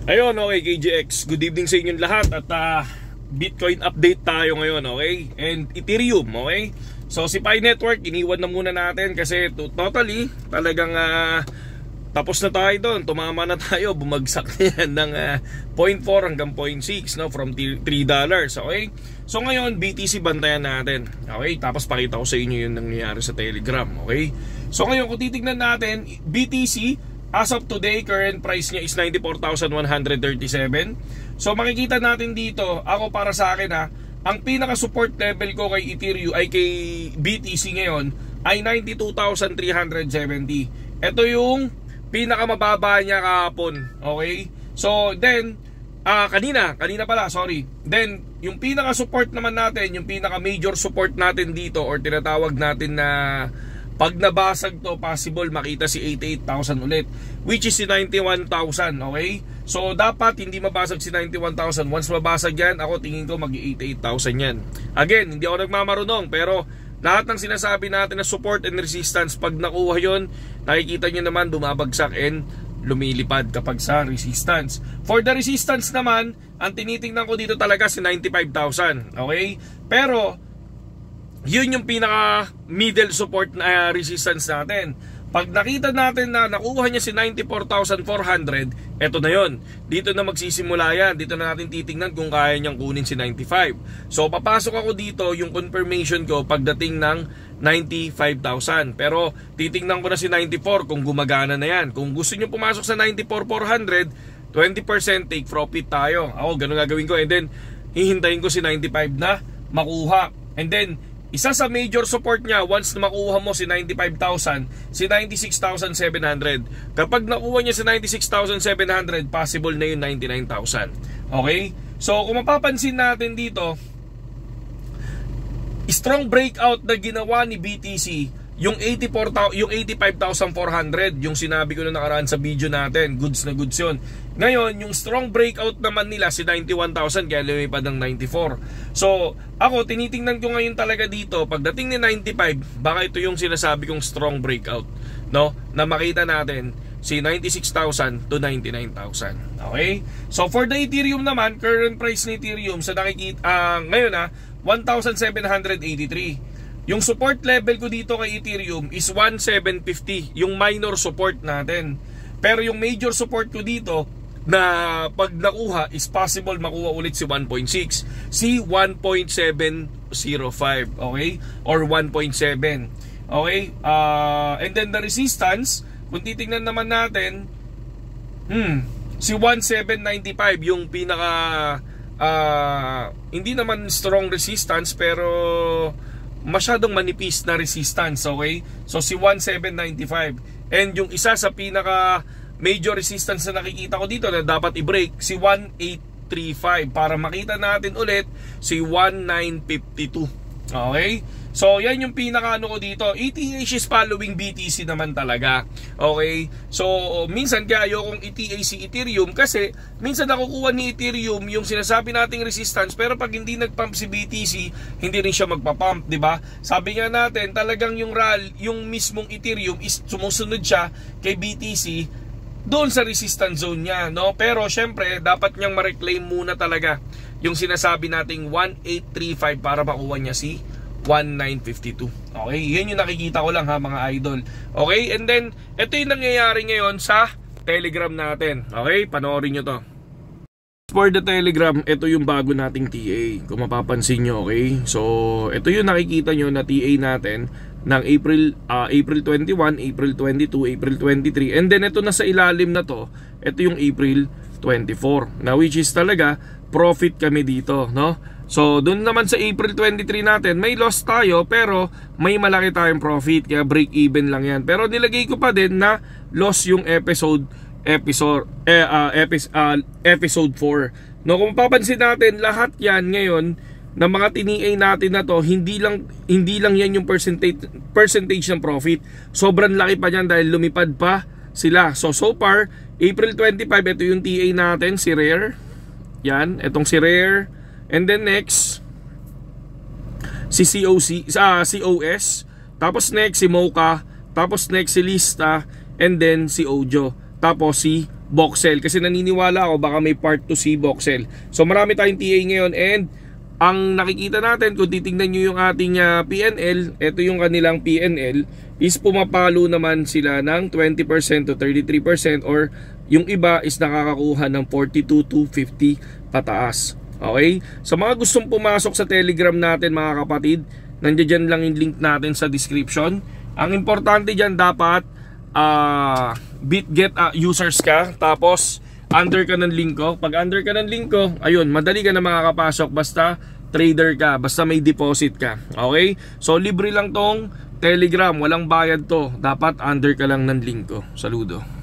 Ayun, okay, KGX. Good evening sa inyong lahat. At Bitcoin update tayo ngayon, okay? And Ethereum, okay? So si Pi Network, iniwan na muna natin kasi totally, talagang tapos na tayo doon. Tumama na tayo, bumagsak na yan ng 0.4 hanggang 0.6, no? From $3, okay? So ngayon, BTC bantayan natin, okay? Tapos pakita ko sa inyo yung nangyayari sa Telegram, okay? So ngayon, kung titignan natin, BTC, as of today, current price niya is 94,137. So makikita natin dito, ako para sa akin ang pinaka-support level ko kay Ethereum ay kay BTC ngayon ay 92,370. Ito yung pinaka-mababa niya kahapon, okay? So then, kanina pala, sorry. Then, yung pinaka-support naman natin, yung pinaka-major support natin dito or tinatawag natin na pag nabasag to, possible makita si 88,000 ulit, which is si 91,000, okay? So dapat hindi mabasag si 91,000. Once mabasag yan, ako tingin ko mag-88,000 yan. Again, hindi ako nagmamarunong, pero lahat ng sinasabi natin na support and resistance, pag nakuha yon, nakikita nyo naman bumabagsak and lumilipad kapag sa resistance. For the resistance naman, ang tinitingnan ko dito talaga si 95,000, okay? Pero yun yung pinaka middle support na resistance natin. Pag nakita natin na nakuha niya si 94,400, eto na yun. Dito na magsisimula yan. Dito na natin titingnan kung kaya niyang kunin si 95. So papasok ako dito, yung confirmation ko pagdating ng 95,000. Pero titingnan ko na si 94 kung gumagana na yan. Kung gusto niyo pumasok sa 94,400, 20% take profit tayo. Ako, ganun gagawin ko. And then, hihintayin ko si 95 na makuha. And then, isa sa major support niya, once na makuha mo si 95,000, si 96,700. Kapag nakuha niya si 96,700, possible na yung 99,000. Okay? So, kung mapapansin natin dito, strong breakout na ginawa ni BTC, yung 85,400, yung sinabi ko na nakaraan sa video natin, goods na goods yun. Ngayon, yung strong breakout naman nila si 91,000, kaya lumipad ng 94. So, ako tinitingnan ko ngayon talaga dito, pagdating ni 95, baka ito yung sinasabi kong strong breakout, no? Na makita natin si 96,000 to 99,000. Okay? So, for the Ethereum naman, current price ni Ethereum sa nakikita ngayon 1,783. Yung support level ko dito kay Ethereum is 1,750, yung minor support natin. Pero yung major support ko dito na pag nakuha is possible makuha ulit si 1.6, si 1.705, okay? Or 1.7, okay? And then the resistance, kung titingnan naman natin, si 1,795 yung pinaka hindi naman strong resistance pero masyadong manipis na resistance, okay? So si 1,795. And yung isa sa pinaka major resistance na nakikita ko dito na dapat i-break, si 1,835 para makita natin ulit si 1,952. Okay? So yan yung pinaka ano ko dito. ETH is following BTC naman talaga. Okay? So minsan kaya ayokong ETH si Ethereum kasi minsan nakukuha ni Ethereum yung sinasabi nating resistance, pero pag hindi nagpump si BTC, hindi rin siya magpapump, di ba? Sabi nga natin, talagang yung mismong Ethereum is sumusunod siya kay BTC doon sa resistance zone niya, no? Pero syempre dapat niyang ma-reclaim muna talaga yung sinasabi nating 1,835 para makuha niya si 1,952. Okay, yan yung nakikita ko lang mga idol. Okay, and then ito yung nangyayari ngayon sa Telegram natin. Okay, panoorin nyo to. For the Telegram, ito yung bago nating TA. Kung mapapansin nyo, okay? So, ito yung nakikita nyo na TA natin ng April 21, April 22, April 23. And then ito na sa ilalim na to, ito yung April 24. Now, which is talaga profit kami dito, no? So, doon naman sa April 23 natin, may loss tayo pero may malaki tayong profit, kaya break even lang yan. Pero nilagay ko pa din na loss yung episode 4. No, kung papansin natin, lahat yan ngayon na mga tini-A natin na to, hindi lang yan yung percentage ng profit. Sobrang laki pa yan dahil lumipad pa sila. So far, April 25, ito yung TA natin, si Rare. Yan, itong si Rare. And then next, si COS. Tapos next si Mocha. Tapos next si Lista. And then si Ojo. Tapos si Voxel, kasi naniniwala ako baka may part 2C Voxel. So marami tayong TA ngayon, and ang nakikita natin kung titingnan nyo yung ating PNL, ito yung kanilang PNL, is pumapalo naman sila ng 20% to 33%, or yung iba is nakakakuha ng 42 to 50 pataas. Okay? So mga gustong pumasok sa Telegram natin mga kapatid, nandiyan lang yung link natin sa description. Ang importante dyan, dapat BitGet users ka, tapos under ka ng link ko. Pag under ka ng link ko, ayun, madali ka na makakapasok basta trader ka, basta may deposit ka. Okay? So libre lang tong Telegram, walang bayad to. Dapat under ka lang ng link ko. Saludo.